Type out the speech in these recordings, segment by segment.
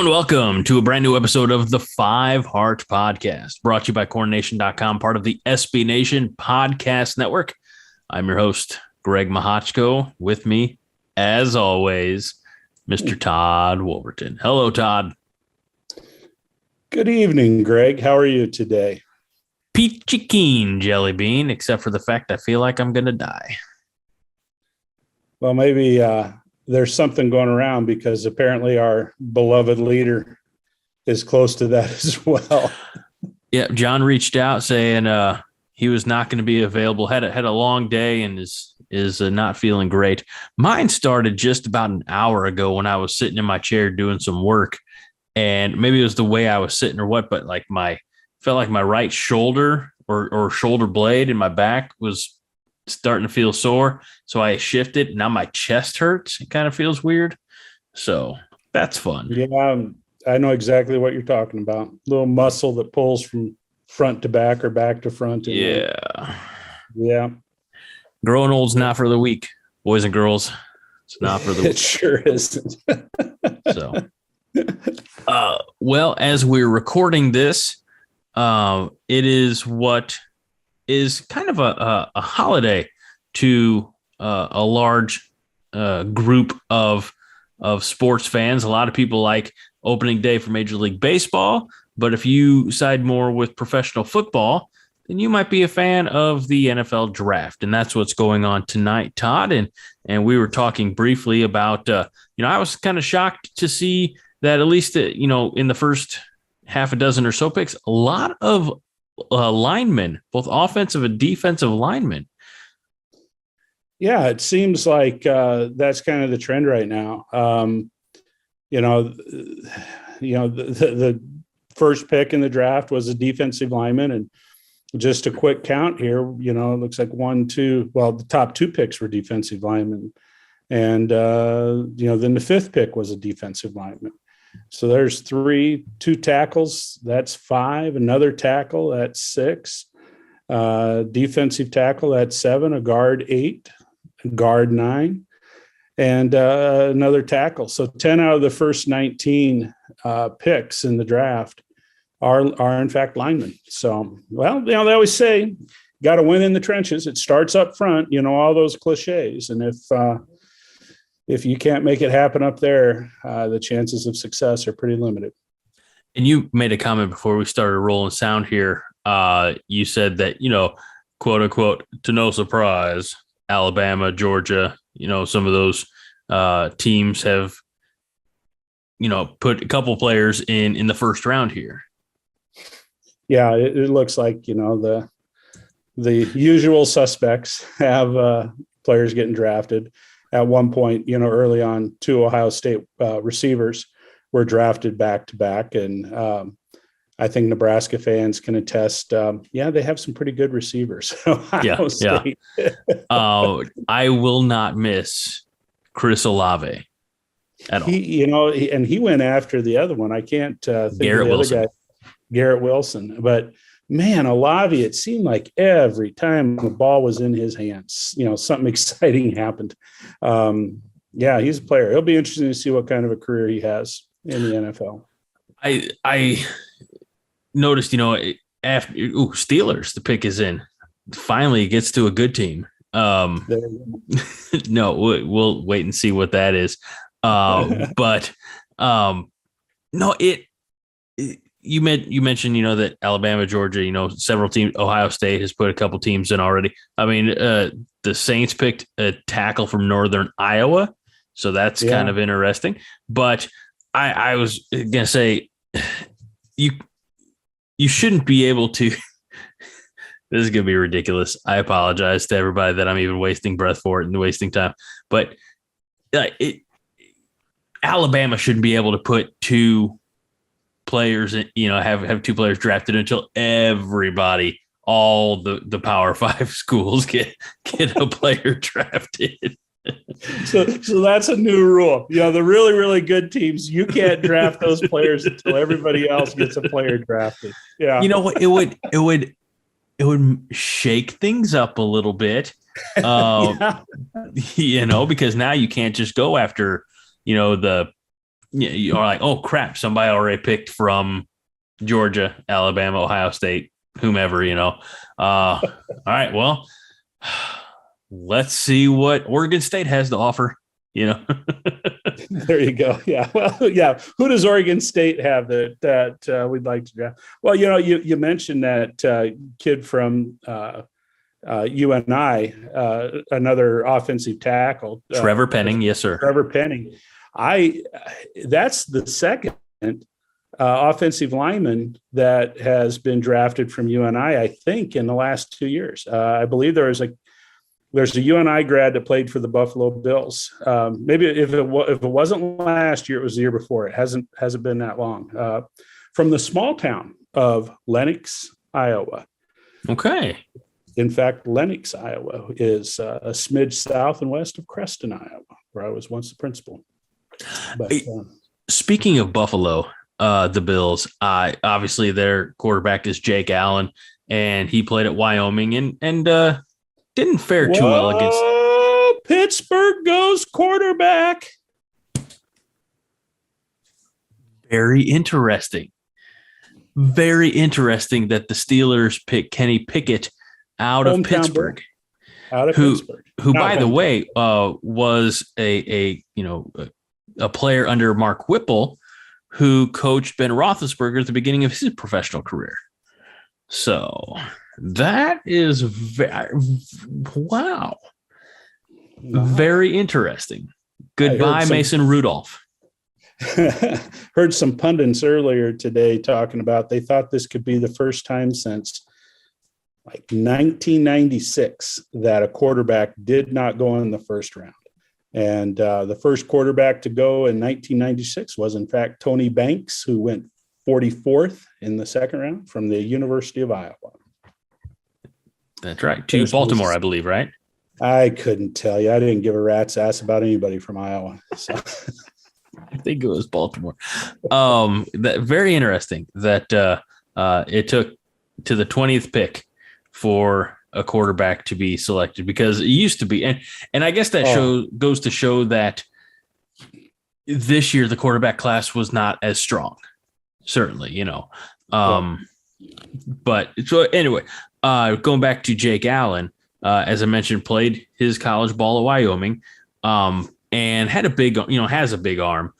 And welcome to a brand new episode of the Five Heart Podcast, brought to you by CornNation.com, part of the SB Nation Podcast Network. I'm your host, Greg Mahochko. With me, as always, Mr. Todd Wolverton. Hello, Todd. Good evening, Greg. How are you today? Peachy keen, jelly bean, except for the fact I feel like I'm going to die. Well, maybe there's something going around because apparently our beloved leader is close to that as well. Yeah, John reached out saying he was not going to be available. Had a long day and is not feeling great. Mine started just about an hour ago when I was sitting in my chair doing some work, and maybe it was the way I was sitting or what, but felt like my right shoulder or shoulder blade in my back was starting to feel sore. So I shifted. Now my chest hurts. It kind of feels weird. So that's fun. Yeah, I know exactly what you're talking about. Little muscle that pulls from front to back or back to front. Yeah. Yeah. Growing old's not for the weak, boys and girls. It's not for the weak. It sure isn't. So, well, as we're recording this, it is what is kind of a holiday to a large group of sports fans. A lot of people like opening day for Major League Baseball, but if you side more with professional football, then you might be a fan of the NFL draft, and that's what's going on tonight, Todd. And we were talking briefly about, I was kind of shocked to see that at least, in the first half a dozen or so picks, a lot of linemen, both offensive and defensive linemen. Yeah, it seems like that's kind of the trend right now. The first pick in the draft was a defensive lineman, and just a quick count here, it looks like the top two picks were defensive linemen, and then the fifth pick was a defensive lineman. So there's two tackles, that's 5, another tackle, that's 6, defensive tackle, that's 7, a guard 8, a guard 9, and another tackle. So 10 out of the first 19 picks in the draft are in fact linemen. So, they always say, got to win in the trenches. It starts up front, all those cliches. And if you can't make it happen up there, the chances of success are pretty limited. And you made a comment before we started rolling sound here. You said that, quote unquote, to no surprise, Alabama, Georgia, some of those teams have, put a couple players in the first round here. Yeah, it looks like, the usual suspects have players getting drafted. At one point, early on, 2 Ohio State receivers were drafted back to back. And I think Nebraska fans can attest, they have some pretty good receivers. Yeah. I will not miss Chris Olave at all. He went after the other one. I can't think Garrett of the Wilson. other guy, Garrett Wilson. But man, Olave, it seemed like every time the ball was in his hands, something exciting happened. He's a player. It'll be interesting to see what kind of a career he has in the NFL. I noticed, after Steelers, the pick is in. Finally, it gets to a good team. No, we'll wait and see what that is. You mentioned, that Alabama, Georgia, several teams, Ohio State has put a couple teams in already. I mean, the Saints picked a tackle from Northern Iowa, so that's kind of interesting. But I was going to say, you shouldn't be able to. This is going to be ridiculous. I apologize to everybody that I'm even wasting breath for it and wasting time. But Alabama shouldn't be able to put 2 players, have 2 players drafted until everybody, all the Power 5 schools get a player drafted. So that's a new rule. The really, really good teams, you can't draft those players until everybody else gets a player drafted. Yeah. It would shake things up a little bit. Because now you can't just go after, the you're like, oh crap, somebody already picked from Georgia, Alabama, Ohio State, whomever, all right, well, let's see what Oregon State has to offer, There you go. Yeah. Well, yeah. Who does Oregon State have that we'd like to draft? Well, you mentioned that kid from UNI, another offensive tackle, Trevor Penning. Yes, sir. Trevor Penning. That's the second offensive lineman that has been drafted from UNI, I think, in the last 2 years. I believe there's a UNI grad that played for the Buffalo Bills. Maybe if it wasn't last year, it was the year before. It hasn't been that long. From the small town of Lenox, Iowa. Okay. In fact, Lenox, Iowa is a smidge south and west of Creston, Iowa, where I was once the principal. But, speaking of Buffalo, the Bills, obviously their quarterback is Jake Allen, and he played at Wyoming and didn't fare too well against Pittsburgh goes quarterback. Very interesting. Very interesting that the Steelers pick Kenny Pickett out of Pittsburgh. Who by the way, was a player under Mark Whipple, who coached Ben Roethlisberger at the beginning of his professional career. So that is wow. Very interesting. Goodbye, Mason Rudolph. Heard some pundits earlier today talking about they thought this could be the first time since like 1996 that a quarterback did not go in the first round. And the first quarterback to go in 1996 was, in fact, Tony Banks, who went 44th in the second round from the University of Iowa. That's right. To Baltimore, I believe, right? I couldn't tell you. I didn't give a rat's ass about anybody from Iowa. So. I think it was Baltimore. Very interesting that it took to the 20th pick for a quarterback to be selected, because it used to be, and I guess that goes to show that this year the quarterback class was not as strong. Certainly, But so anyway, going back to Jake Allen, as I mentioned, played his college ball at Wyoming, and had has a big arm.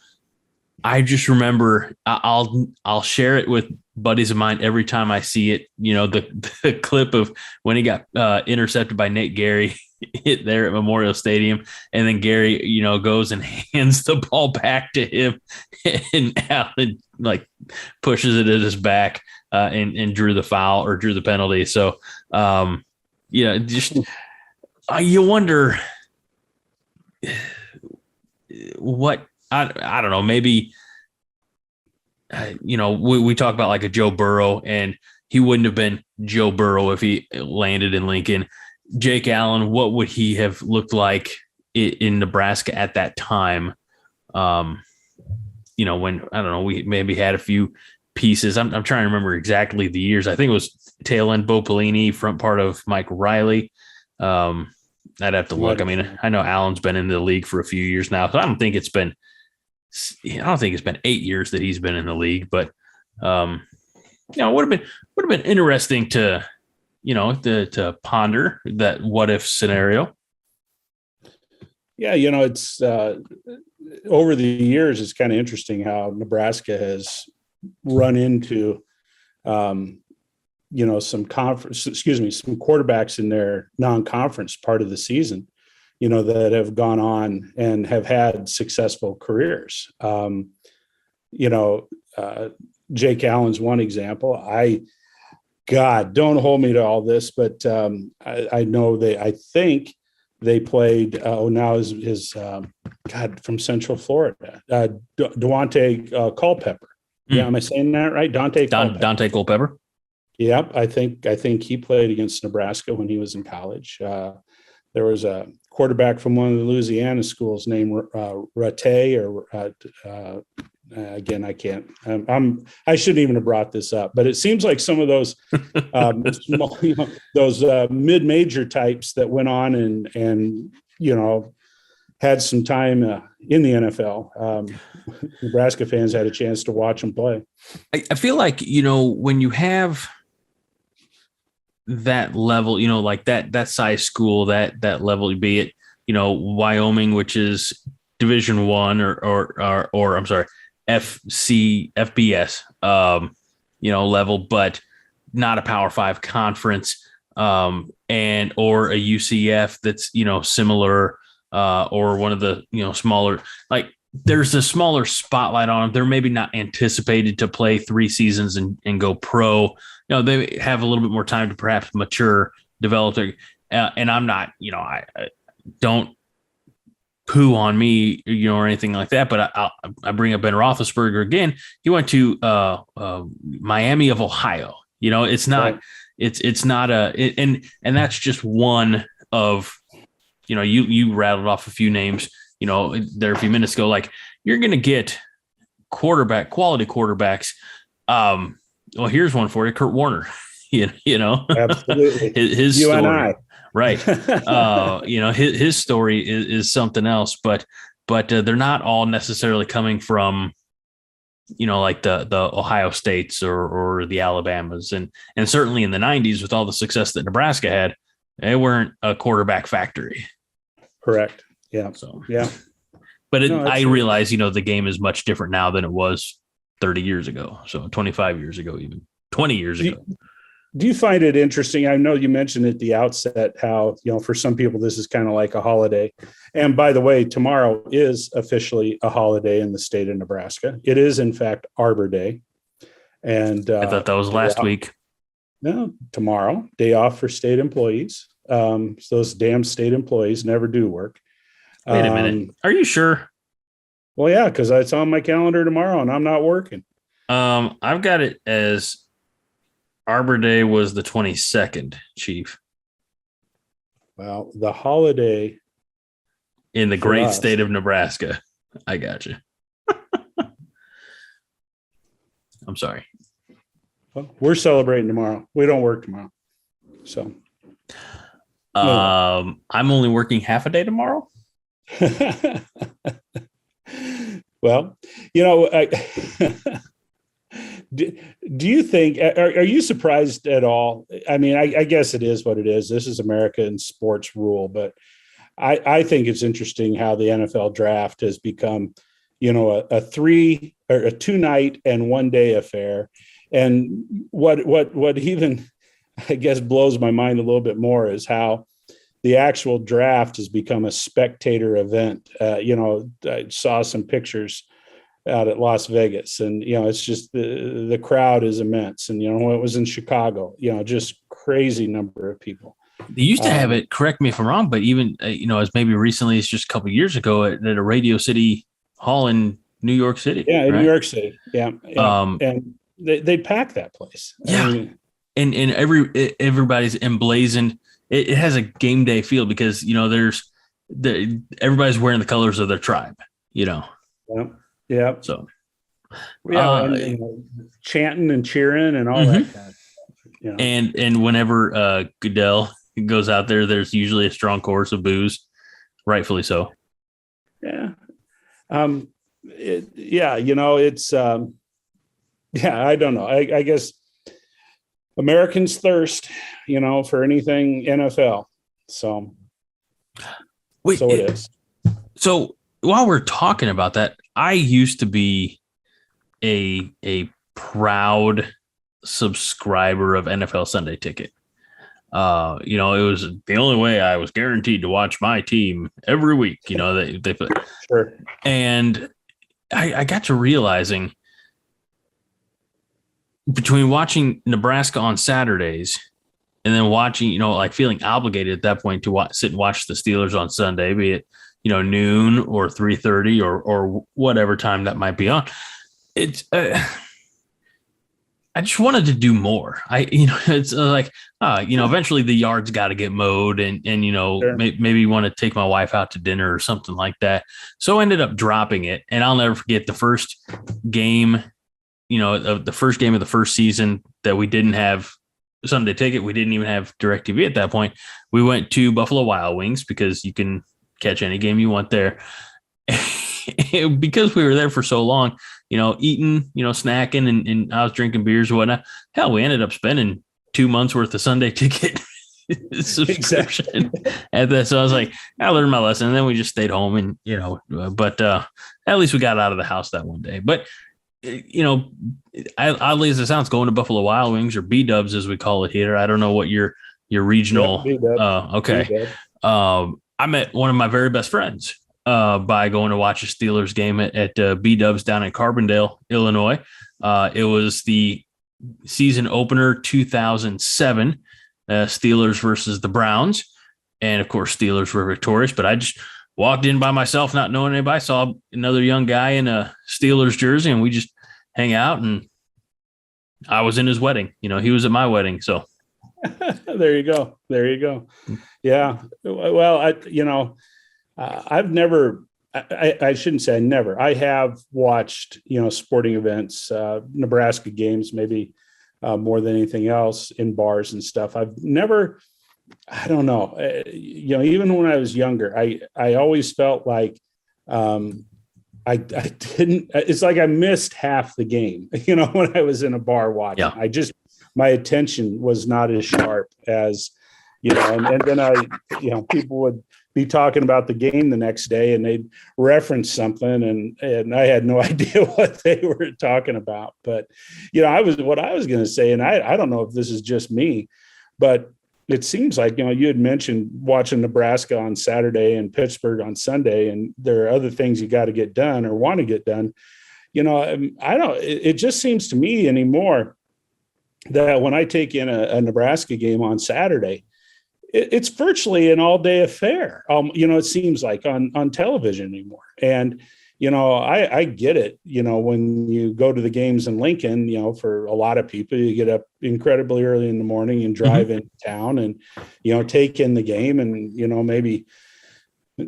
I just remember I'll share it with buddies of mine every time I see it. The clip of when he got intercepted by Nate Gary hit there at Memorial Stadium, and then Gary, goes and hands the ball back to him, and Allen pushes it at his back and drew the foul or drew the penalty. So just you wonder what. I don't know, maybe, we talk about like a Joe Burrow, and he wouldn't have been Joe Burrow if he landed in Lincoln. Jake Allen, what would he have looked like in Nebraska at that time? When, I don't know, we maybe had a few pieces. I'm trying to remember exactly the years. I think it was tail end Bo Pelini, front part of Mike Riley. I'd have to look. I mean, I know Allen's been in the league for a few years now, so I don't think it's been 8 years that he's been in the league, but it would have been interesting to ponder that what if scenario. Yeah, it's over the years, it's kind of interesting how Nebraska has run into some quarterbacks in their non-conference part of the season, that have gone on and have had successful careers. Jake Allen's one example. Don't hold me to all this, but I know I think they played, now is from Central Florida, Dante Culpepper. Yeah. Am I saying that right? Dante Culpepper. Yep. I think he played against Nebraska when he was in college. There was a quarterback from one of the Louisiana schools named Rattay, or again, I can't. I shouldn't even have brought this up, but it seems like some of those those mid-major types that went on and had some time in the NFL. Nebraska fans had a chance to watch them play. I feel like, when you have that level, like that size school, that level, be it, Wyoming, which is Division I or I'm sorry, FBS, level, but not a Power 5 conference, and or a UCF that's similar, or one of the smaller, like there's a smaller spotlight on them. They're maybe not anticipated to play 3 seasons and go pro. They have a little bit more time to perhaps mature, develop their, and I'm not, I don't poo on me, or anything like that. But I bring up Ben Roethlisberger again. He went to Miami of Ohio. It's not, right. It's not and that's just one of, you rattled off a few names, there a few minutes ago. Like, you're going to get quality quarterbacks. Well, here's one for you, Kurt Warner. Absolutely. his you story. And I. Right. His story is something else, but they're not all necessarily coming from, like the Ohio States or the Alabamas. And certainly in the 90s, with all the success that Nebraska had, they weren't a quarterback factory. Correct. Yeah. So, yeah. But I realize, the game is much different now than it was 30 years ago. So 25 years ago, even 20 years ago. Do you find it interesting? I know you mentioned at the outset how, for some people, this is kind of like a holiday. And by the way, tomorrow is officially a holiday in the state of Nebraska. It is, in fact, Arbor Day. And I thought that was last week. No, tomorrow, day off for state employees. Those damn state employees never do work. Wait a minute. Are you sure? Well, yeah, because it's on my calendar tomorrow and I'm not working. I've got it as Arbor Day was the 22nd, Chief. Well, the holiday in the great state of Nebraska. I got you. I'm sorry. Well, we're celebrating tomorrow. We don't work tomorrow. So I'm only working half a day tomorrow. Well, do you think, are you surprised at all? I mean, I guess it is what it is. This is America and sports rule, but I think it's interesting how the NFL draft has become, a 2-night and 1-day affair. And what even, I guess, blows my mind a little bit more is how the actual draft has become a spectator event. I saw some pictures out at Las Vegas, and it's just the crowd is immense. And when it was in Chicago, just crazy number of people. They used to have it. Correct me if I'm wrong, but even as maybe recently as just a couple of years ago at a Radio City Hall in New York City. Yeah, in right? New York City. Yeah, and they pack that place. Yeah, and everybody's emblazoned. It has a game day feel because there's everybody's wearing the colors of their tribe. Yeah. Yeah. So, chanting and cheering and all that kind of stuff. And whenever Goodell goes out there, there's usually a strong chorus of boos, rightfully so. Yeah. It's I don't know. I guess Americans thirst, for anything NFL. So it is. So while we're talking about that, I used to be a proud subscriber of NFL Sunday Ticket. It was the only way I was guaranteed to watch my team every week. They put sure. And I got to realizing between watching Nebraska on Saturdays and then watching, feeling obligated at that point to sit and watch the Steelers on Sunday, be it noon or 3:30 or whatever time that might be on. It's I just wanted to do more. It's like eventually the yard's got to get mowed and sure. maybe want to take my wife out to dinner or something like that. So I ended up dropping it, and I'll never forget the first game. Of the first game of the first season that we didn't have Sunday Ticket. We didn't even have DirecTV at that point. We went to Buffalo Wild Wings because you can catch any game you want there. Because we were there for so long, eating, snacking, and I was drinking beers and whatnot. Hell, we ended up spending 2 months worth of Sunday ticket subscription at that. So I was like, I learned my lesson. And then we just stayed home and, but at least we got out of the house that one day. But, oddly as it sounds, going to Buffalo Wild Wings, or B-dubs as we call it here. I don't know what your regional. Okay. I met one of my very best friends by going to watch a Steelers game at B-dubs down in Carbondale, Illinois. It was the season opener 2007, Steelers versus the Browns. And of course, Steelers were victorious, but I just walked in by myself, not knowing anybody, saw another young guy in a Steelers jersey, and we just hang out, and I was in his wedding. He was at my wedding. So there you go. Yeah. Well, I've never, I shouldn't say I never, I have watched, sporting events, Nebraska games, maybe more than anything else, in bars and stuff. I've never, I don't know, even when I was younger, I always felt like I didn't, it's like I missed half the game, when I was in a bar watching. Yeah. My attention was not as sharp as, and then people would be talking about the game the next day and they'd reference something and I had no idea what they were talking about. But, what I was going to say, and I don't know if this is just me, but it seems like, you had mentioned watching Nebraska on Saturday and Pittsburgh on Sunday, and there are other things you got to get done or want to get done. It just seems to me anymore that when I take in a Nebraska game on Saturday, it's virtually an all-day affair. It seems like on television anymore. And, I get it. When you go to the games in Lincoln, for a lot of people, you get up incredibly early in the morning and drive into town and, take in the game and, maybe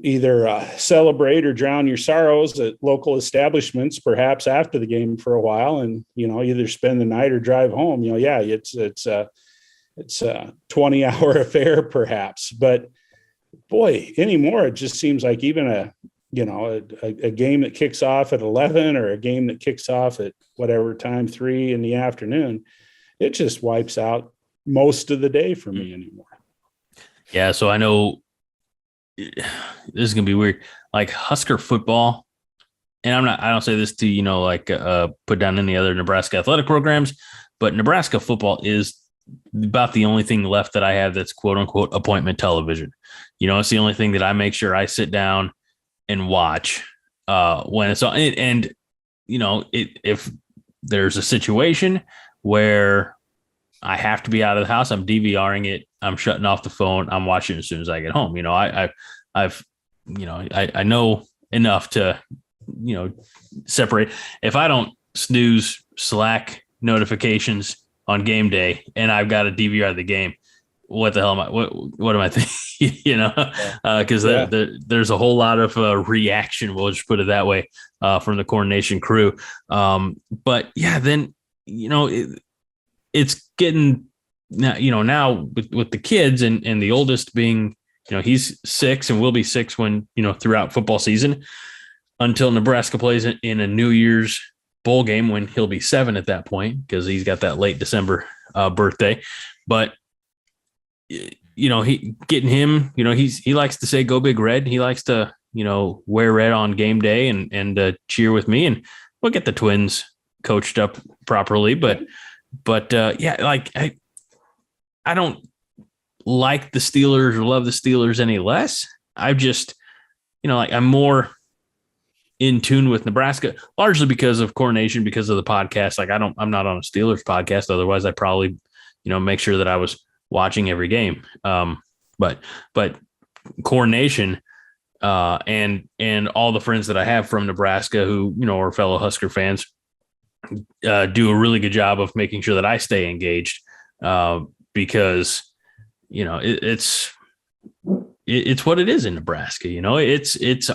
either celebrate or drown your sorrows at local establishments, perhaps after the game for a while, and, either spend the night or drive home. It's a 20-hour affair perhaps, but boy, anymore, it just seems like even a game that kicks off at 11 or a game that kicks off at whatever time, 3 in the afternoon, it just wipes out most of the day for me anymore. Yeah. So I know this is going to be weird, like Husker football. And I don't say this to, put down any other Nebraska athletic programs, but Nebraska football is about the only thing left that I have that's quote unquote appointment television. It's the only thing that I make sure I sit down and watch when it's on. And if there's a situation where I have to be out of the house, I'm DVRing it, I'm shutting off the phone, I'm watching it as soon as I get home. I know enough to, separate. If I don't snooze Slack notifications on game day and I've got to DVR the game, what the hell am I, what am I thinking, because there's a whole lot of reaction, we'll just put it that way, from the Corn Nation crew. But yeah, then, it's getting now with the kids and the oldest being, he's 6 and will be 6 when, throughout football season until Nebraska plays in a New Year's bowl game when he'll be 7 at that point, because he's got that late December birthday. But he likes to say go Big Red. He likes to wear red on game day and cheer with me, and we'll get the Twins coached up properly. But I don't like the Steelers or love the Steelers any less. I just I'm more in tune with Nebraska, largely because of Corn Nation, because of the podcast. Like I'm not on a Steelers podcast. Otherwise I probably, make sure that I was watching every game. But Corn Nation, and all the friends that I have from Nebraska who, are fellow Husker fans, do a really good job of making sure that I stay engaged, because, it's what it is in Nebraska. It's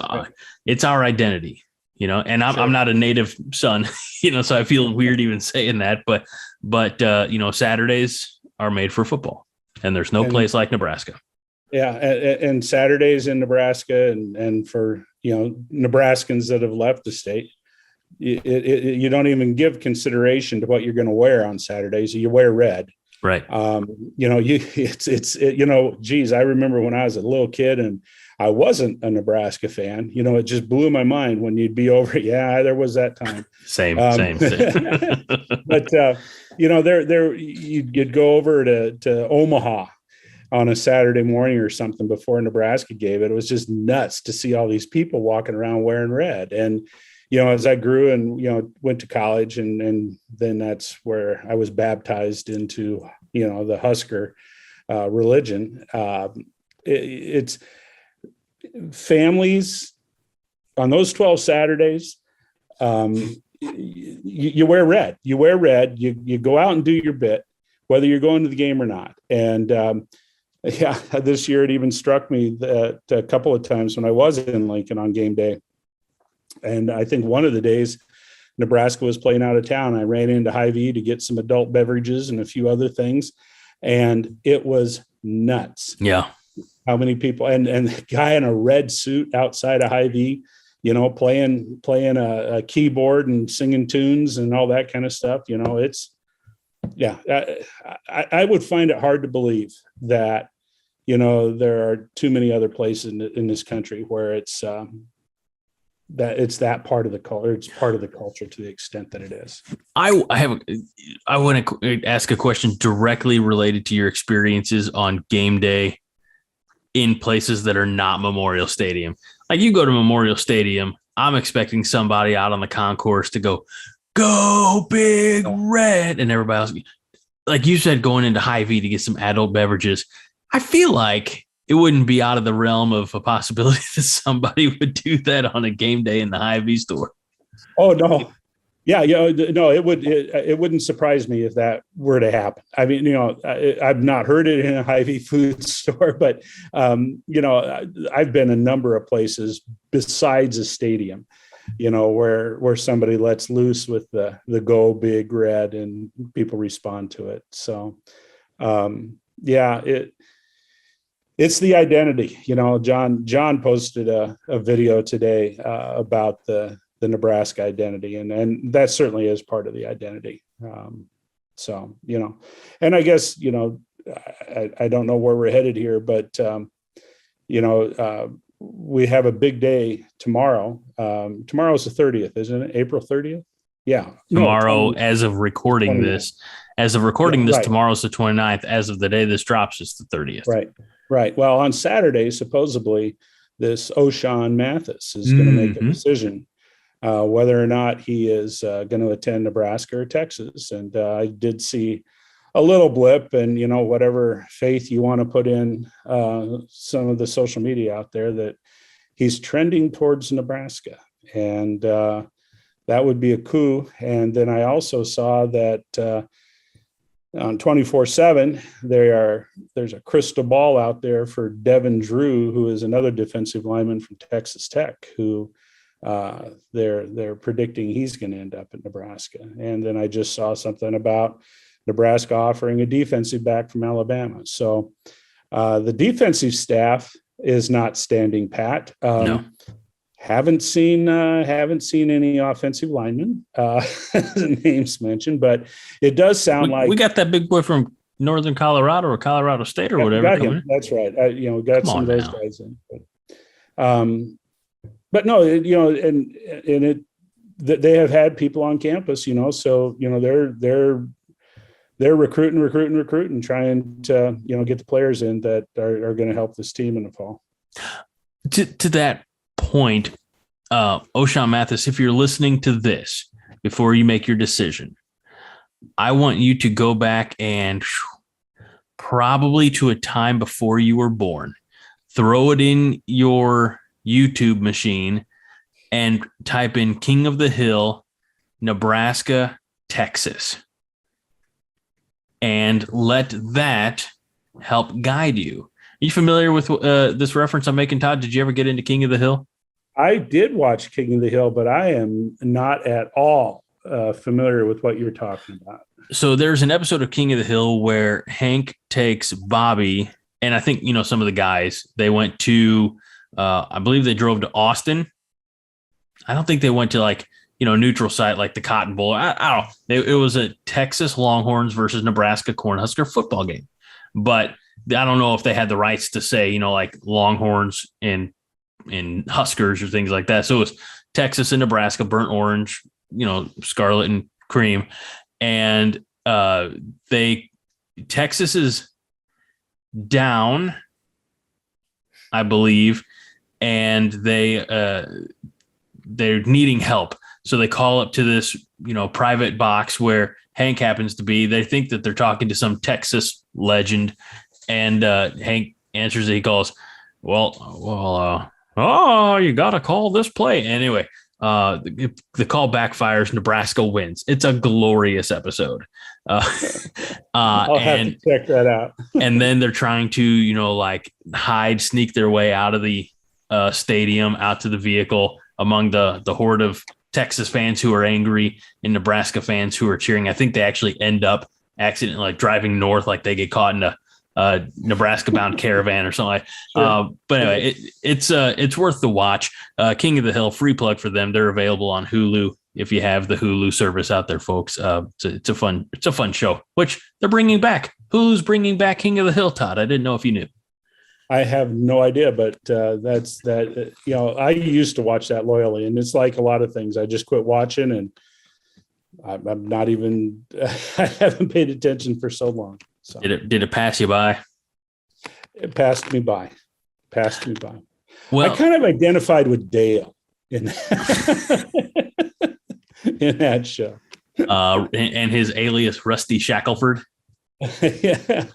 our identity, and I'm not a native son, so I feel weird even saying that, but Saturdays are made for football, and there's no place like Nebraska. Yeah, and Saturdays in Nebraska, and for Nebraskans that have left the state, you don't even give consideration to what you're going to wear on Saturdays. You wear red, Right. Geez, I remember when I was a little kid and I wasn't a Nebraska fan. It just blew my mind when you'd be over. Yeah, there was that time. Same. But you'd go over to Omaha on a Saturday morning or something before Nebraska gave it. It was just nuts to see all these people walking around wearing red. And, as I grew and, went to college and then that's where I was baptized into, the Husker religion. It's families on those 12 Saturdays. You wear red, you go out and do your bit, whether you're going to the game or not. And, this year it even struck me that a couple of times when I was in Lincoln on game day. And I think one of the days Nebraska was playing out of town, I ran into Hy-Vee to get some adult beverages and a few other things. And it was nuts. Yeah. How many people and the guy in a red suit outside of Hy-Vee, playing a keyboard and singing tunes and all that kind of stuff. I would find it hard to believe that, there are too many other places in this country where it's that part of the culture. It's part of the culture to the extent that it is. I want to ask a question directly related to your experiences on game day in places that are not Memorial Stadium. Like you go to Memorial Stadium, I'm expecting somebody out on the concourse to go Big Red, and everybody else, like you said, going into Hy-Vee to get some adult beverages. I feel like it wouldn't be out of the realm of a possibility that somebody would do that on a game day in the Hy-Vee store. Oh no. Yeah, no, it wouldn't surprise me if that were to happen. I mean, I've not heard it in a Hy-Vee food store, but I've been a number of places besides a stadium, where somebody lets loose with the Go Big Red and people respond to it. So, it's the identity. John posted a video today about the Nebraska identity, and that certainly is part of the identity. And I guess, I don't know where we're headed here, but, we have a big day tomorrow. Tomorrow's the 30th, isn't it? April 30th? Yeah. Tomorrow, as of recording 29th. This, Right. Tomorrow's the 29th. As of the day this drops, it's the 30th. Right. Well, on Saturday, supposedly, this Ochaun Mathis is going to make a decision whether or not he is going to attend Nebraska or Texas. And I did see a little blip, and, whatever faith you want to put in some of the social media out there, that he's trending towards Nebraska. And that would be a coup. And then I also saw that on 24/7, there's a crystal ball out there for Devin Drew, who is another defensive lineman from Texas Tech, who they're predicting he's going to end up at Nebraska. And then I just saw something about Nebraska offering a defensive back from Alabama. So the defensive staff is not standing pat. No. Haven't seen any offensive linemen names mentioned, but it does sound like we got that big boy from Northern Colorado or Colorado State or whatever. Got him. That's right. We got some of those guys in. But no, and they have had people on campus, so they're recruiting, trying to get the players in that are going to help this team in the fall. To that point, Ochaun Mathis, if you're listening to this before you make your decision, I want you to go back and probably to a time before you were born, throw it in your YouTube machine and type in King of the Hill, Nebraska, Texas, and let that help guide you. Are you familiar with this reference I'm making, Todd? Did you ever get into King of the Hill? I did watch King of the Hill, but I am not at all familiar with what you're talking about. So there's an episode of King of the Hill where Hank takes Bobby and I think, some of the guys, they went to, I believe they drove to Austin. I don't think they went to like, neutral site like the Cotton Bowl. I don't know. It was a Texas Longhorns versus Nebraska Cornhusker football game. But I don't know if they had the rights to say, like Longhorns and Huskers or things like that. So it was Texas and Nebraska, burnt orange, scarlet and cream. And Texas is down, I believe, and they're needing help. So they call up to this, private box where Hank happens to be. They think that they're talking to some Texas legend, and Hank answers it. He calls, you got to call this play. Anyway, the call backfires. Nebraska wins. It's a glorious episode. I'll have to check that out. And then they're trying to, sneak their way out of the stadium, out to the vehicle among the horde of Texas fans who are angry and Nebraska fans who are cheering. I think they actually end up accidentally driving north, like they get caught in a Nebraska bound caravan or something. Sure. But anyway, it's worth the watch. King of the Hill, free plug for them. They're available on Hulu. If you have the Hulu service out there, folks, it's a fun show, which they're bringing back. Hulu's bringing back King of the Hill, Todd. I didn't know if you knew. I have no idea, but that's that. I used to watch that loyally, and it's like a lot of things. I just quit watching, and I'm not even. I haven't paid attention for so long. So did it pass you by? It passed me by. Well, I kind of identified with Dale in in that show, and his alias Rusty Shackelford. Yeah.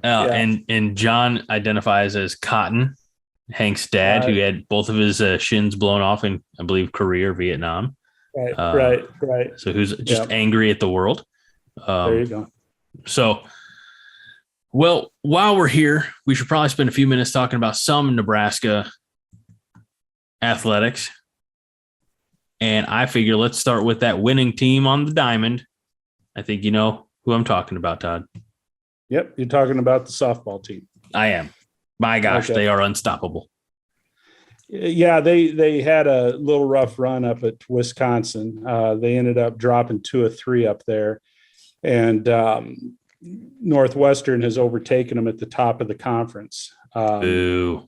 And John identifies as Cotton, Hank's dad, who had both of his shins blown off in, I believe, Korea or Vietnam. Right. So who's just angry at the world. There you go. So, well, while we're here, we should probably spend a few minutes talking about some Nebraska athletics. And I figure let's start with that winning team on the diamond. I think you know who I'm talking about, Todd. Yep, you're talking about the softball team. I am. My gosh, They are unstoppable. Yeah, they had a little rough run up at Wisconsin. They ended up dropping 2 of 3 up there, and Northwestern has overtaken them at the top of the conference. Boo.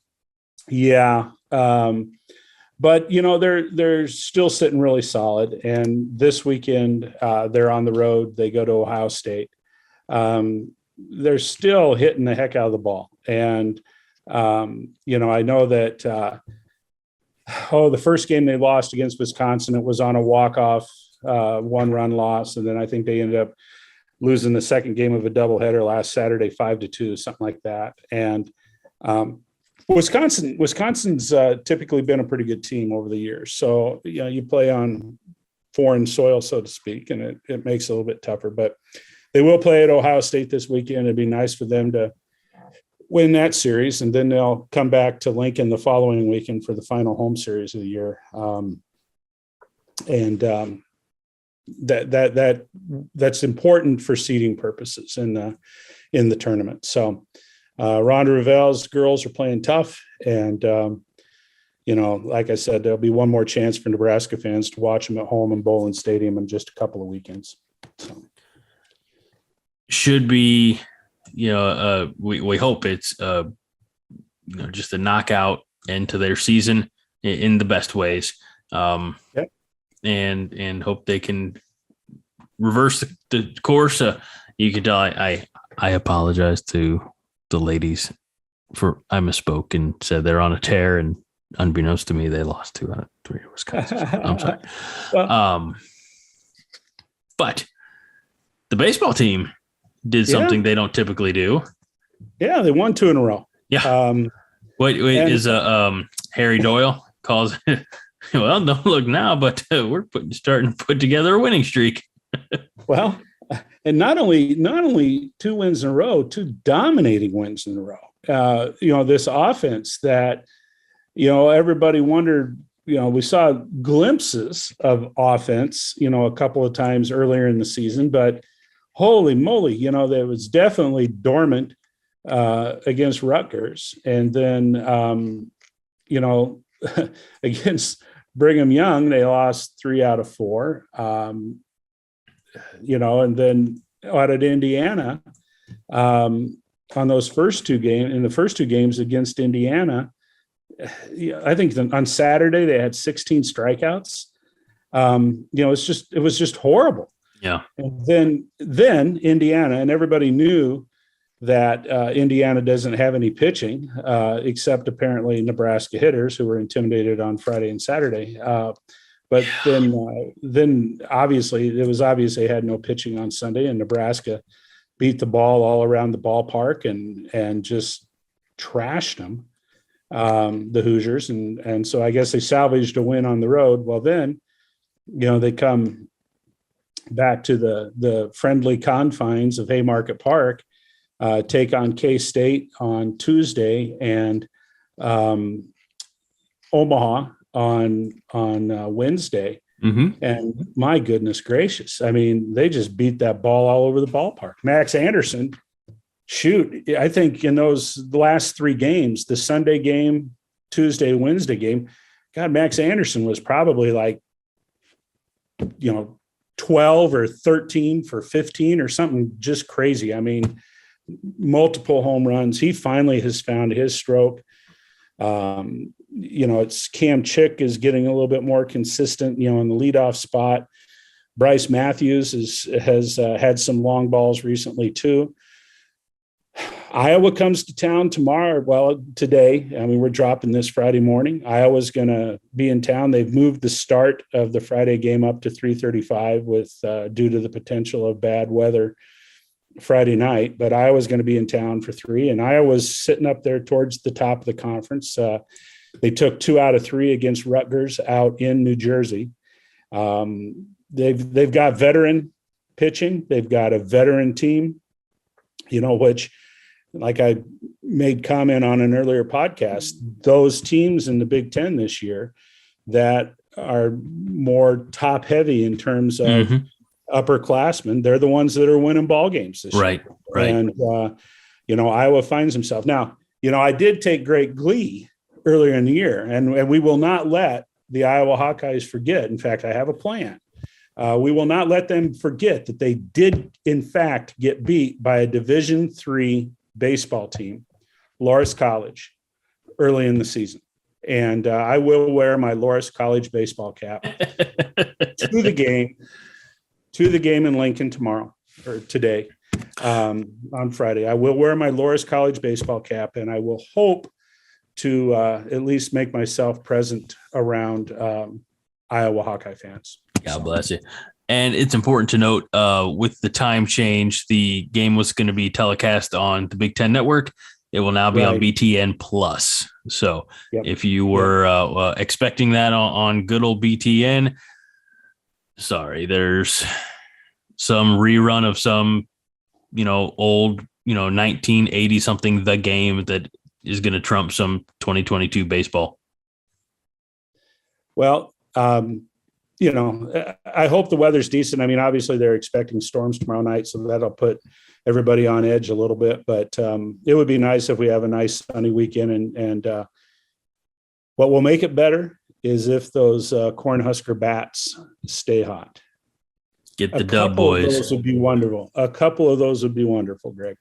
Yeah, but they're still sitting really solid. And this weekend they're on the road. They go to Ohio State. They're still hitting the heck out of the ball. And, I know that, the first game they lost against Wisconsin, it was on a walk-off 1-run loss. And then I think they ended up losing the second game of a doubleheader last Saturday, 5-2, something like that. And Wisconsin's typically been a pretty good team over the years. So, you play on foreign soil, so to speak, and it makes it a little bit tougher. But they will play at Ohio State this weekend. It'd be nice for them to win that series, and then they'll come back to Lincoln the following weekend for the final home series of the year. That's important for seeding purposes in the tournament. So Ronda Ravel's girls are playing tough, and like I said, there'll be one more chance for Nebraska fans to watch them at home in Bowling Stadium in just a couple of weekends. So. Should be, we hope it's, just a knockout end to their season in the best ways. Yep. And hope they can reverse the course. You could tell I apologize to the ladies for I misspoke and said they're on a tear, and unbeknownst to me, they lost 2 out of 3 to Wisconsin. I'm sorry. Well, but the baseball team did something they don't typically do. Yeah, they won 2 in a row. Yeah. Is Harry Doyle calls it, well, don't look now, but we're starting to put together a winning streak. Well, and not only 2 wins in a row, 2 dominating wins in a row. This offense that, everybody wondered, we saw glimpses of offense, a couple of times earlier in the season, but holy moly, there was definitely dormant against Rutgers. And then, against Brigham Young, they lost 3 out of 4. And then out at Indiana, on those first 2 games, in the first 2 games against Indiana, I think on Saturday they had 16 strikeouts. It was just horrible. Yeah. And then Indiana, and everybody knew that Indiana doesn't have any pitching, except apparently Nebraska hitters who were intimidated on Friday and Saturday. But then obviously it was obvious they had no pitching on Sunday, and Nebraska beat the ball all around the ballpark and just trashed them, the Hoosiers. And so I guess they salvaged a win on the road. Well, then, they come back to the friendly confines of Haymarket Park, take on K-State on Tuesday, and Omaha on Wednesday. Mm-hmm. And my goodness gracious, I mean, they just beat that ball all over the ballpark. Max Anderson, I think in those last 3 games, the Sunday game, Tuesday, Wednesday game, God, Max Anderson was probably like, 12 or 13 for 15 or something just crazy. I mean, multiple home runs. He finally has found his stroke. It's Cam Chick is getting a little bit more consistent, in the leadoff spot. Bryce Matthews has had some long balls recently too. Iowa comes to town tomorrow. Well, today, I mean, we're dropping this Friday morning. Iowa's going to be in town. They've moved the start of the Friday game up to 3:35 with due to the potential of bad weather Friday night. But Iowa's going to be in town for 3, and Iowa's sitting up there towards the top of the conference. They took 2 out of 3 against Rutgers out in New Jersey. They've got veteran pitching. They've got a veteran team, which, like I made comment on an earlier podcast, those teams in the Big Ten this year that are more top heavy in terms of upperclassmen, they're the ones that are winning ball games this year. Right. And, Iowa finds himself. Now, I did take great glee earlier in the year, and we will not let the Iowa Hawkeyes forget. In fact, I have a plan. We will not let them forget that they did, in fact, get beat by a Division III baseball team, Loras College, early in the season. And I will wear my Loras College baseball cap to the game in Lincoln tomorrow or today, on Friday. I will wear my Loras College baseball cap, and I will hope to at least make myself present around Iowa Hawkeye fans. God bless you. And it's important to note, with the time change, the game was going to be telecast on the Big Ten Network. It will now be on BTN Plus. So if you were expecting that on good old BTN, sorry, there's some rerun of some, old, 1980 something, the game that is going to trump some 2022 baseball. Well, I hope the weather's decent. I mean, obviously they're expecting storms tomorrow night, so that'll put everybody on edge a little bit, but it would be nice if we have a nice sunny weekend. And what will make it better is if those Cornhusker bats stay hot. Get the dub, boys. A couple of those would be wonderful. A couple of those would be wonderful, Greg.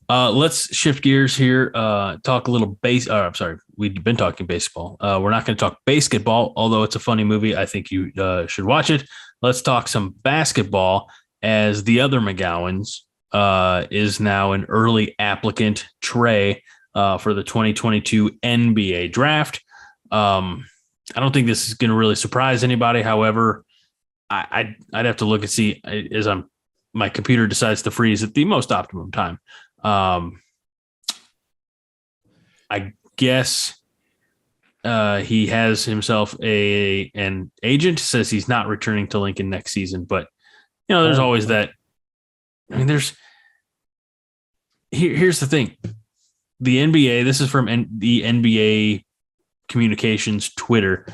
Let's shift gears here. Talk a little we've been talking baseball. We're not going to talk basketball, although it's a funny movie. I think you should watch it. Let's talk some basketball, as the other McGowens is now an early applicant, Trey, for the 2022 NBA draft. I don't think this is going to really surprise anybody. However, I'd have to look and see as my computer decides to freeze at the most optimum time. I guess he has himself an agent, says he's not returning to Lincoln next season, but there's always that. I mean, here's the thing. The NBA, this is from the NBA communications Twitter.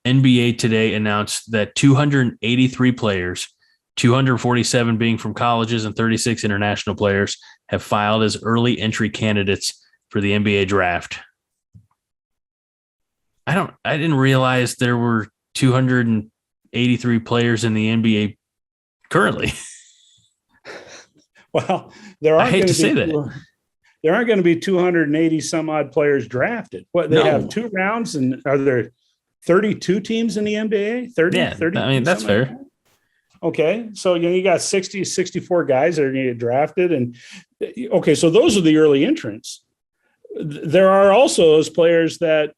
NBA today announced that 283 players 247 being from colleges and 36 international players have filed as early entry candidates for the NBA draft. I didn't realize there were 283 players in the NBA currently. Well, there I aren't hate going to to say be that. there aren't going to be 280 some odd players drafted. What, they No. have 2 rounds, and are there 32 teams in the NBA? 30, Yeah, 30. I mean, that's fair. Like that? Okay. So, you got 60, 64 guys that are going to get drafted. And okay, so those are the early entrants. There are also those players that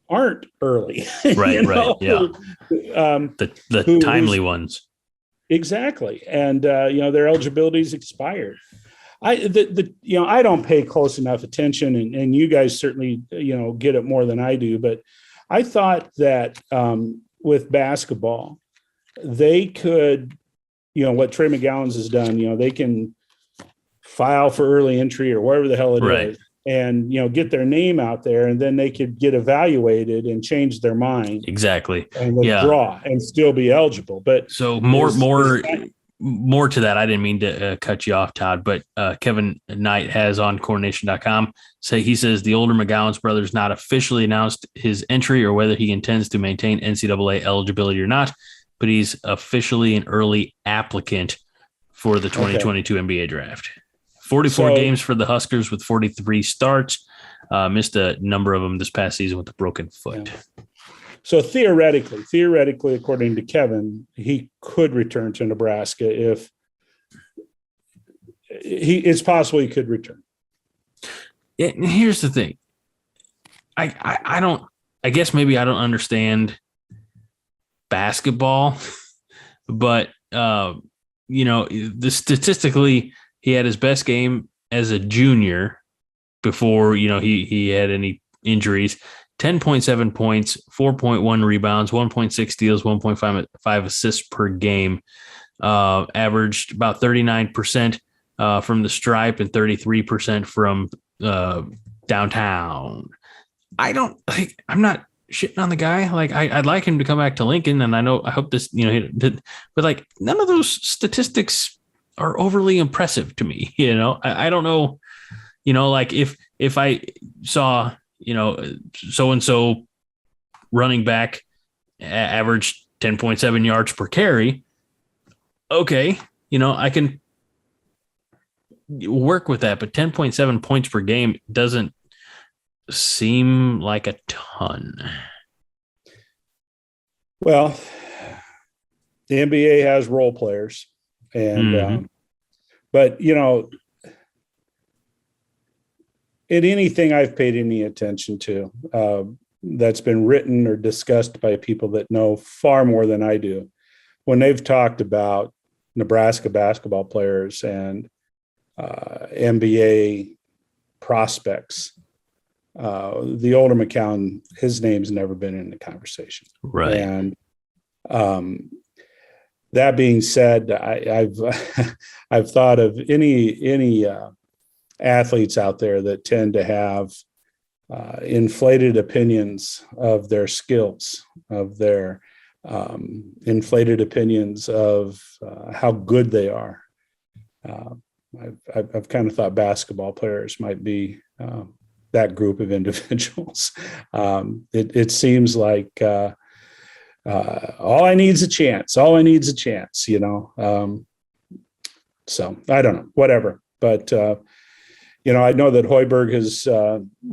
aren't early. Right, right. Yeah. The timely ones. Exactly. And, their eligibility's expired. I don't pay close enough attention, and you guys certainly, get it more than I do. But I thought that with basketball, they could, what Trey McGowens has done, they can file for early entry or whatever the hell it is, and, get their name out there, and then they could get evaluated and change their mind. Exactly. And withdraw and still be eligible. But so more to that. I didn't mean to cut you off, Todd, but Kevin Knight has on coronation.com he says the older McGowens brothers not officially announced his entry or whether he intends to maintain NCAA eligibility or not, but he's officially an early applicant for the 2022 NBA draft. 44 games for the Huskers with 43 starts. Missed a number of them this past season with a broken foot. Yeah. So theoretically, according to Kevin, he could return to Nebraska if it's possible he could return. Yeah, and here's the thing. I guess maybe I don't understand basketball, but statistically he had his best game as a junior before he had any injuries. 10.7 points, 4.1 rebounds, 1.6 steals, 1.5 assists per game. Averaged about 39% from the stripe and 33% from downtown. I'm not shitting on the guy. I'd like him to come back to Lincoln, and I hope this, but none of those statistics are overly impressive to me. I don't know, if I saw, so-and-so running back averaged 10.7 yards per carry. Okay. I can work with that, but 10.7 points per game doesn't seem like a ton. Well, the NBA has role players, and but in anything I've paid any attention to that's been written or discussed by people that know far more than I do, when they've talked about Nebraska basketball players and NBA prospects, the older McCown, his name's never been in the conversation. Right. And that being said, I've thought of any athletes out there that tend to have inflated opinions of their skills, of their inflated opinions of how good they are. I've kind of thought basketball players might be that group of individuals. It seems like all I need is a chance. So I don't know, whatever. But I know that Hoiberg has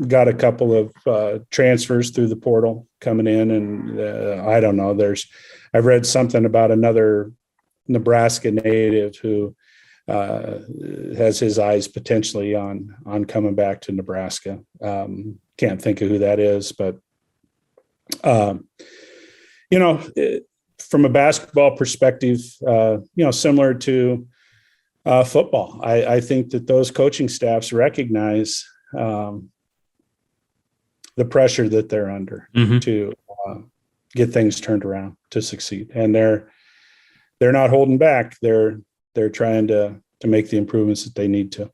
got a couple of transfers through the portal coming in, and I don't know. I've read something about another Nebraska native who has his eyes potentially on coming back to Nebraska. Can't think of who that is, but from a basketball perspective, similar to football, I think that those coaching staffs recognize the pressure that they're under to get things turned around, to succeed, and they're not holding back. They're trying to make the improvements that they need to.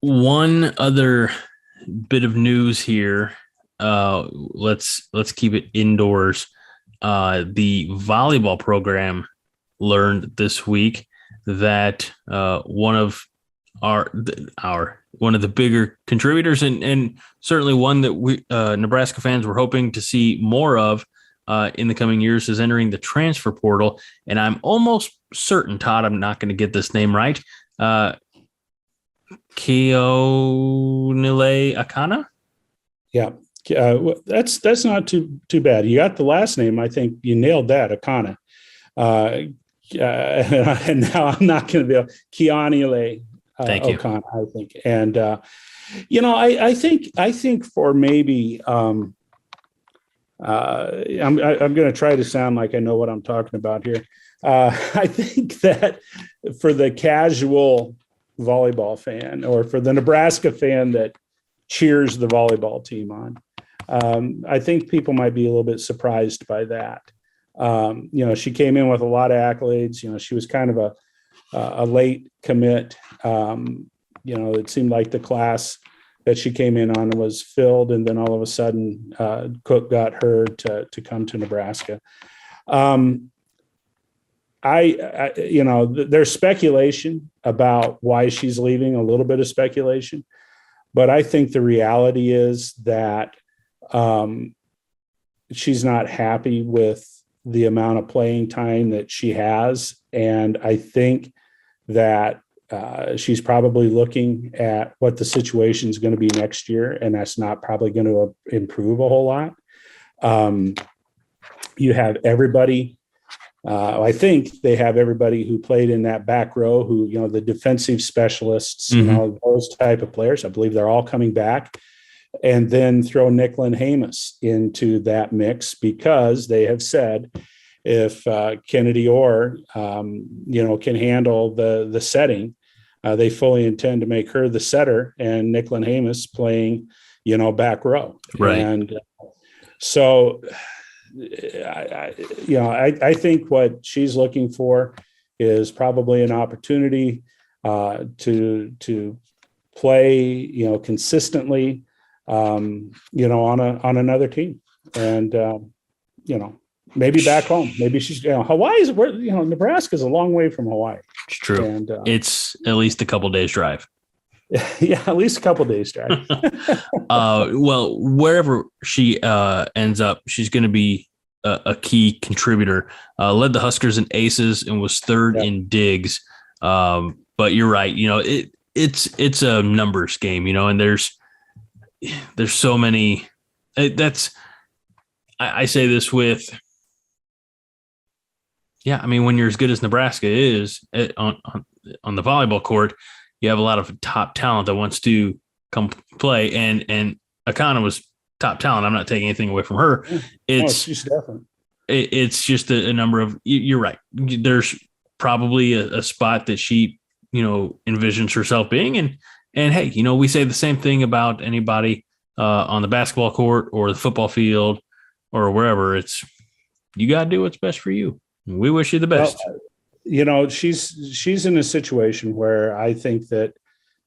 One other bit of news here. Let's keep it indoors. the volleyball program learned this week that one of one of the bigger contributors and certainly one that we Nebraska fans were hoping to see more of in the coming years is entering the transfer portal. And I'm almost certain, Todd, I'm not going to get this name right. Keonile Akana? Yeah. That's not too bad. You got the last name. I think you nailed that, Akana. And now I'm not going to be Keonile Ochaun, I think. And, I think for maybe I'm going to try to sound like I know what I'm talking about here. I think that for the casual volleyball fan or for the Nebraska fan that cheers the volleyball team on, I think people might be a little bit surprised by that. She came in with a lot of accolades. She was kind of a late commit. It seemed like the class that she came in on was filled, and then all of a sudden Cook got her to come to Nebraska. There's speculation about why she's leaving, a little bit of speculation, but I think the reality is that she's not happy with the amount of playing time that she has. And I think that she's probably looking at what the situation is going to be next year, and that's not probably going to improve a whole lot. You have everybody. I think they have everybody who played in that back row, who, the defensive specialists, those type of players. I believe they're all coming back. And then throw Nicklin Hamus into that mix, because they have said if Kennedy Orr, can handle the setting, they fully intend to make her the setter and Nicklin Hamus playing, back row. Right. And so, I think what she's looking for is probably an opportunity to play, consistently, on another team, and maybe back home. Maybe she's Hawaii is where Nebraska is a long way from Hawaii. It's true, and it's at least a couple days drive. Yeah, at least a couple days drive. Well, wherever she ends up, she's going to be a key contributor. Led the Huskers in aces and was third in digs. But you're right. It's a numbers game. And there's so many. I say this with. Yeah, I mean, when you're as good as Nebraska is on the volleyball court, you have a lot of top talent that wants to come play, and Akana was top talent. I'm not taking anything away from her. She's definitely. It's just a number of. You're right. There's probably a spot that she, envisions herself being, and hey, we say the same thing about anybody on the basketball court or the football field or wherever. It's you got to do what's best for you. We wish you the best. Well, she's in a situation where I think that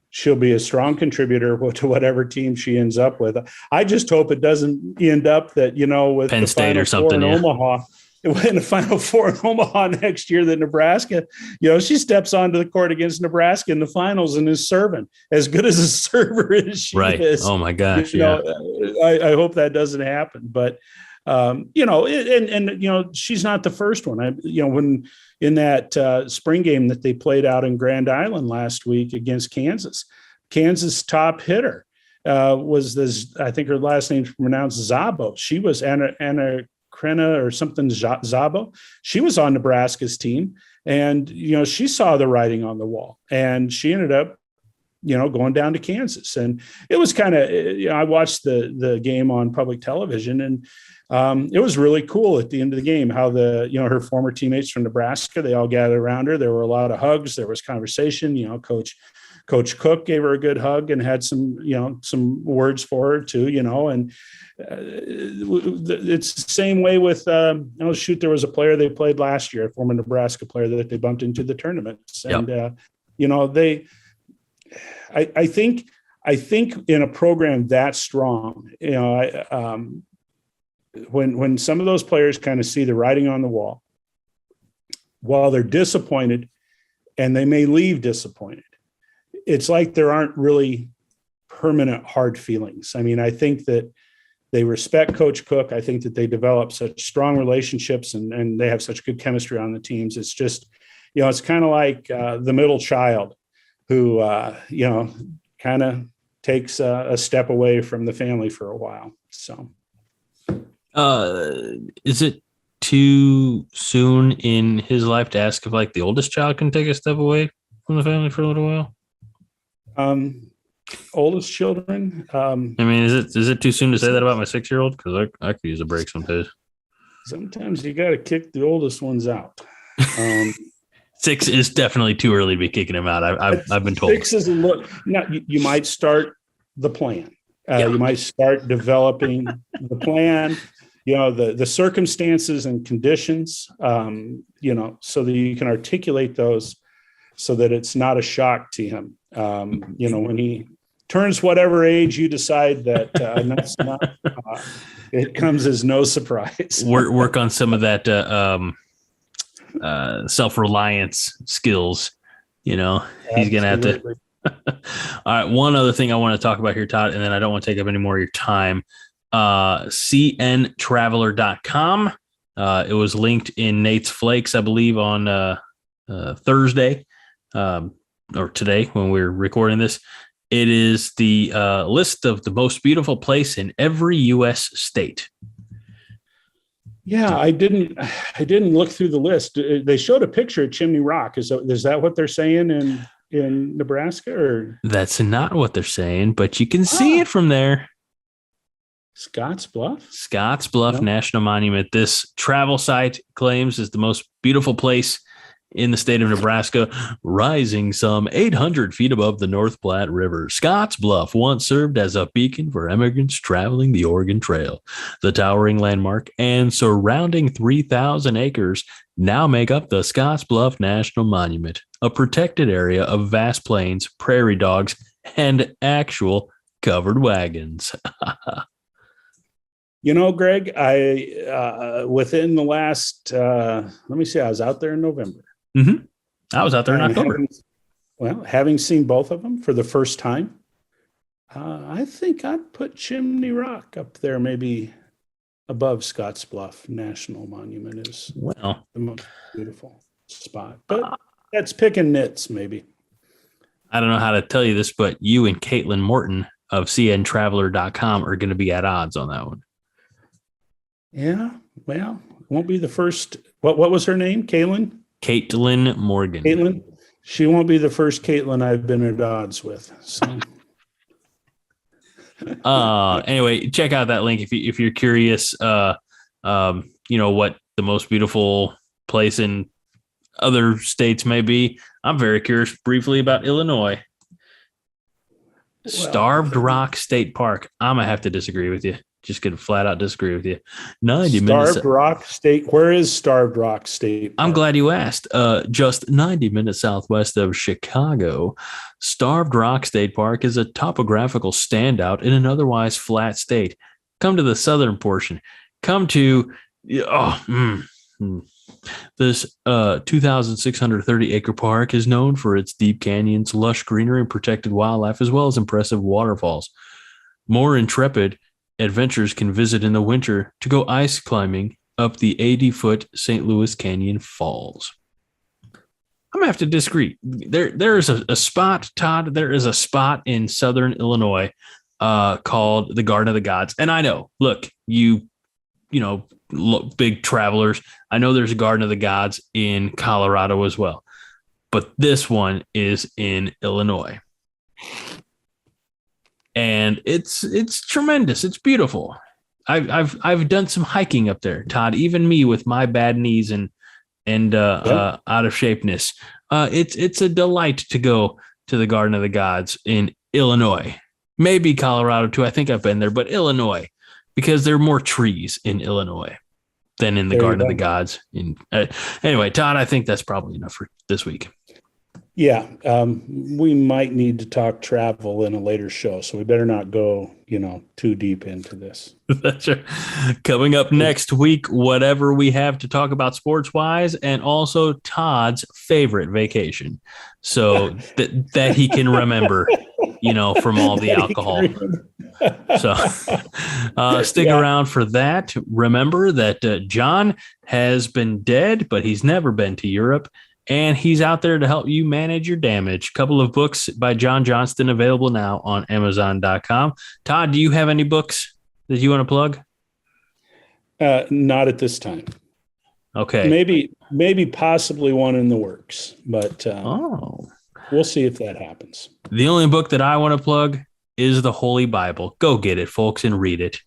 she'll be a strong contributor to whatever team she ends up with. I just hope it doesn't end up that, with Penn the State or something, in Omaha, in the Final Four in Omaha next year, that Nebraska, she steps onto the court against Nebraska in the finals and is serving as good as a server as she is. Oh my gosh. I hope that doesn't happen, but she's not the first one. When in that spring game that they played out in Grand Island last week against Kansas top hitter was this, I think her last name's pronounced Zabo. She was Anna Krena or something, Zabo. She was on Nebraska's team, and, she saw the writing on the wall, and she ended up, going down to Kansas. And it was kind of, I watched the game on public television, and it was really cool at the end of the game how her former teammates from Nebraska, they all gathered around her. There were a lot of hugs. There was conversation. Coach Cook gave her a good hug and had some words for her too, and it's the same way with, there was a player they played last year, a former Nebraska player that they bumped into the tournaments. And, I think in a program that strong, when some of those players kind of see the writing on the wall, while they're disappointed and they may leave disappointed, it's like there aren't really permanent hard feelings. I mean, I think that they respect Coach Cook. I think that they develop such strong relationships and they have such good chemistry on the teams. It's just, it's kind of like the middle child who, kind of takes a step away from the family for a while. So, is it too soon in his life to ask if like the oldest child can take a step away from the family for a little while? Oldest children. I mean, is it too soon to say that about my 6-year-old? Because I could use a break sometimes. Sometimes you got to kick the oldest ones out. 6 is definitely too early to be kicking him out. I've been told. 6 is a look. You might start the plan. You might start developing the plan. The circumstances and conditions. So that you can articulate those, so that it's not a shock to him. When he turns whatever age you decide that that's not, it comes as no surprise. work on some of that self-reliance skills. He's going to have to. All right. One other thing I want to talk about here, Todd, and then I don't want to take up any more of your time. cntraveler.com. It was linked in Nate's Flakes, I believe, on Thursday. Or today when we're recording this. It is the list of the most beautiful place in every U.S. state. Yeah, I didn't look through the list. They showed a picture of Chimney Rock. Is that what they're saying in Nebraska? Or that's not what they're saying, but you can see it from there. Scotts Bluff National Monument. This travel site claims is the most beautiful place in the state of Nebraska, rising some 800 feet above the North Platte River. Scotts Bluff once served as a beacon for immigrants traveling the Oregon Trail. The towering landmark and surrounding 3,000 acres now make up the Scotts Bluff National Monument, a protected area of vast plains, prairie dogs, and actual covered wagons. Greg, I within the last, I was out there in November. Mm-hmm. I was out there in October. Having seen both of them for the first time, I think I'd put Chimney Rock up there, maybe above Scotts Bluff National Monument is the most beautiful spot. But that's picking nits, maybe. I don't know how to tell you this, but you and Caitlin Morton of cntraveler.com are going to be at odds on that one. Yeah, well, it won't be the first. What was her name? Caitlin Morgan. Caitlin. She won't be the first Caitlin I've been at odds with. So, anyway, check out that link if you're curious. What the most beautiful place in other states may be. I'm very curious briefly about Illinois. Starved Rock State Park. I'm gonna have to disagree with you. Just gonna flat out disagree with you. 90 minutes. Starved Rock State. Where is Starved Rock State Park? I'm glad you asked. Just 90 minutes southwest of Chicago, Starved Rock State Park is a topographical standout in an otherwise flat state. Come to the southern portion. Come to this 2,630 acre park is known for its deep canyons, lush greenery, and protected wildlife, as well as impressive waterfalls. More intrepid adventurers can visit in the winter to go ice climbing up the 80-foot St. Louis Canyon Falls. I'm gonna have to disagree. There is a spot, Todd. There is a spot in southern Illinois called the Garden of the Gods. And I know, look, big travelers. I know there's a Garden of the Gods in Colorado as well, but this one is in Illinois. And it's tremendous. It's beautiful. I've done some hiking up there, Todd. Even me with my bad knees and out of shapeness. It's a delight to go to the Garden of the Gods in Illinois. Maybe Colorado too. I think I've been there, but Illinois, because there are more trees in Illinois than in the Garden of the Gods. Anyway, Todd, I think that's probably enough for this week. Yeah, we might need to talk travel in a later show, so we better not go, too deep into this. That's right. Coming up next week, whatever we have to talk about sports wise, and also Todd's favorite vacation, so that he can remember, from all the alcohol. So stick around for that. Remember that John has been dead, but he's never been to Europe. And he's out there to help you manage your damage. A couple of books by John Johnston available now on Amazon.com. Todd, do you have any books that you want to plug? Not at this time. Okay. Maybe possibly one in the works, but we'll see if that happens. The only book that I want to plug is the Holy Bible. Go get it, folks, and read it.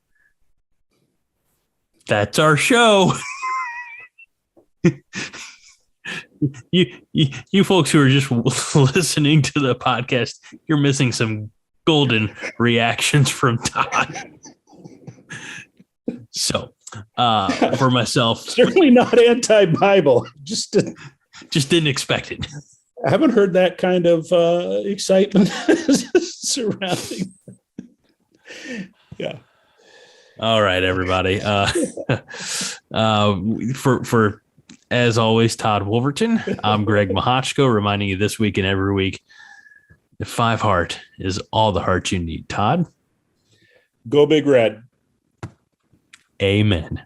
That's our show. You folks who are just listening to the podcast, you're missing some golden reactions from Todd. So, for myself, certainly not anti-Bible. Just didn't expect it. I haven't heard that kind of excitement surrounding. Yeah. All right, everybody. For as always, Todd Wolverton, I'm Greg Mahochko, reminding you this week and every week, the 5 heart is all the heart you need. Todd? Go Big Red. Amen.